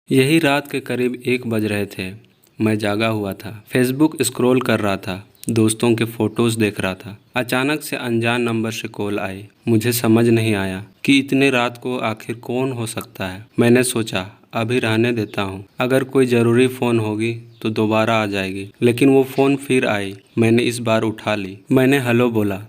यही रात के करीब 1 बज रहे थे। मैं जागा हुआ था, फेसबुक स्क्रॉल कर रहा था, दोस्तों के फोटोज़ देख रहा था। अचानक से अनजान नंबर से कॉल आई। मुझे समझ नहीं आया कि इतने रात को आखिर कौन हो सकता है। मैंने सोचा अभी रहने देता हूँ, अगर कोई ज़रूरी फ़ोन होगी तो दोबारा आ जाएगी। लेकिन वो फ़ोन फिर आई। मैंने इस बार उठा ली। मैंने हेलो बोला।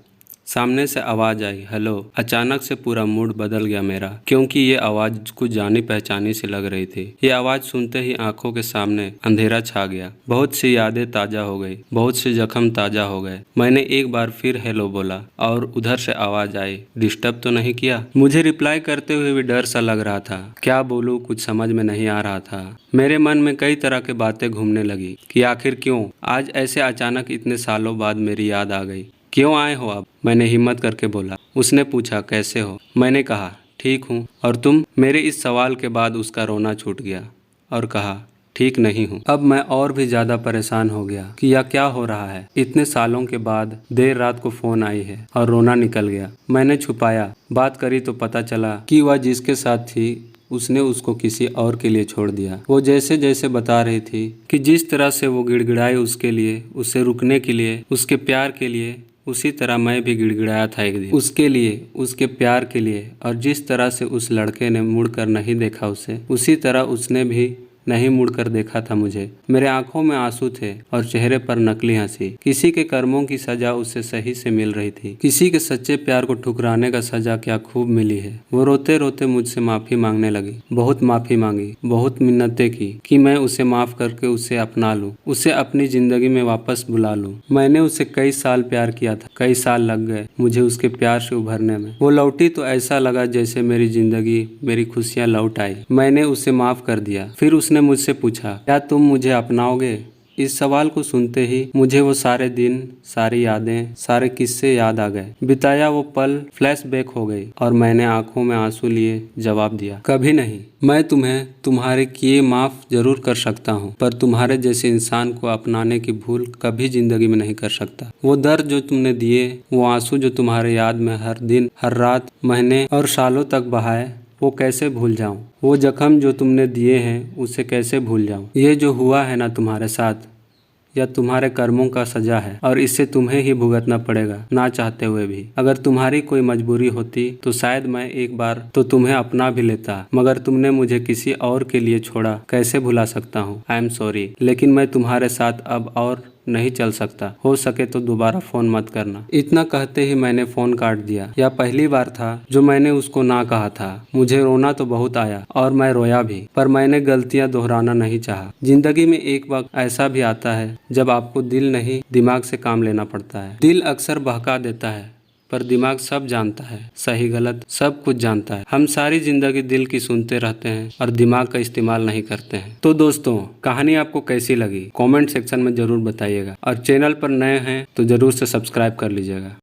सामने से आवाज़ आई, हेलो। अचानक से पूरा मूड बदल गया मेरा, क्योंकि ये आवाज़ कुछ जानी पहचानी सी लग रही थी। ये आवाज़ सुनते ही आंखों के सामने अंधेरा छा गया। बहुत सी यादें ताज़ा हो गई, बहुत से जख्म ताज़ा हो गए। मैंने एक बार फिर हेलो बोला और उधर से आवाज़ आई, डिस्टर्ब तो नहीं किया? मुझे रिप्लाई करते हुए भी डर सा लग रहा था। क्या बोलूँ, कुछ समझ में नहीं आ रहा था। मेरे मन में कई तरह की बातें घूमने लगी कि आखिर क्यों आज ऐसे अचानक इतने सालों बाद मेरी याद आ गई। क्यों आए हो आप? मैंने हिम्मत करके बोला। उसने पूछा, कैसे हो? मैंने कहा, ठीक हूँ। और तुम? मेरे इस सवाल के बाद उसका रोना छूट गया और कहा, ठीक नहीं हूँ। अब मैं और भी ज़्यादा परेशान हो गया कि यह क्या हो रहा है। इतने सालों के बाद देर रात को फ़ोन आई है और रोना निकल गया। मैंने छुपाया, बात करी तो पता चला कि वह जिसके साथ थी उसने उसको किसी और के लिए छोड़ दिया। वो जैसे जैसे बता रही थी कि जिस तरह से वो गिड़गिड़ाई उसके लिए, उसे रुकने के लिए, उसके प्यार के लिए, उसी तरह मैं भी गिड़गिड़ाया था एक दिन उसके लिए, उसके प्यार के लिए। और जिस तरह से उस लड़के ने मुड़कर नहीं देखा उसे, उसी तरह उसने भी नहीं मुड़कर देखा था मुझे। मेरे आंखों में आंसू थे और चेहरे पर नकली हंसी। किसी के कर्मों की सजा उसे सही से मिल रही थी। किसी के सच्चे प्यार को ठुकराने का सजा क्या खूब मिली है। वो रोते रोते मुझसे माफी मांगने लगी। बहुत माफी मांगी, बहुत मिन्नतें की कि मैं उसे माफ करके उसे अपना लूं, उसे अपनी जिंदगी में वापस बुला लूं। मैंने उसे कई साल प्यार किया था, कई साल लग गए मुझे उसके प्यार से उभरने में। वो लौटी तो ऐसा लगा जैसे मेरी जिंदगी, मेरी खुशियां लौट आई। मैंने उसे माफ कर दिया। फिर उसने मुझसे पूछा, क्या तुम मुझे अपनाओगे? इस सवाल को सुनते ही मुझे वो सारे दिन, सारी यादें, सारे किस्से याद आ गए। बिताया वो पल फ्लैशबैक हो गई और मैंने आंखों में आंसू लिए जवाब दिया, कभी नहीं। मैं तुम्हें तुम्हारे किए माफ जरूर कर सकता हूँ, पर तुम्हारे जैसे इंसान को अपनाने की भूल कभी जिंदगी में नहीं कर सकता। वो दर्द जो तुमने दिए, वो आंसू जो तुम्हारे याद में हर दिन, हर रात, महीने और सालों तक बहाए, वो कैसे भूल जाऊं? वो जख्म जो तुमने दिए हैं, उसे कैसे भूल जाऊं? ये जो हुआ है ना तुम्हारे साथ, या तुम्हारे कर्मों का सजा है और इसे तुम्हें ही भुगतना पड़ेगा, ना चाहते हुए भी। अगर तुम्हारी कोई मजबूरी होती तो शायद मैं एक बार तो तुम्हें अपना भी लेता, मगर तुमने मुझे किसी और के लिए छोड़ा। कैसे भुला सकता हूँ? आई एम सॉरी, लेकिन मैं तुम्हारे साथ अब और नहीं चल सकता। हो सके तो दोबारा फोन मत करना। इतना कहते ही मैंने फोन काट दिया। यह पहली बार था जो मैंने उसको ना कहा था। मुझे रोना तो बहुत आया और मैं रोया भी, पर मैंने गलतियां दोहराना नहीं चाहा। जिंदगी में एक वक्त ऐसा भी आता है जब आपको दिल नहीं, दिमाग से काम लेना पड़ता है। दिल अक्सर बहका देता है, पर दिमाग सब जानता है, सही गलत सब कुछ जानता है। हम सारी जिंदगी दिल की सुनते रहते हैं और दिमाग का इस्तेमाल नहीं करते हैं। तो दोस्तों, कहानी आपको कैसी लगी कमेंट सेक्शन में जरूर बताइएगा और चैनल पर नए हैं तो जरूर से सब्सक्राइब कर लीजिएगा।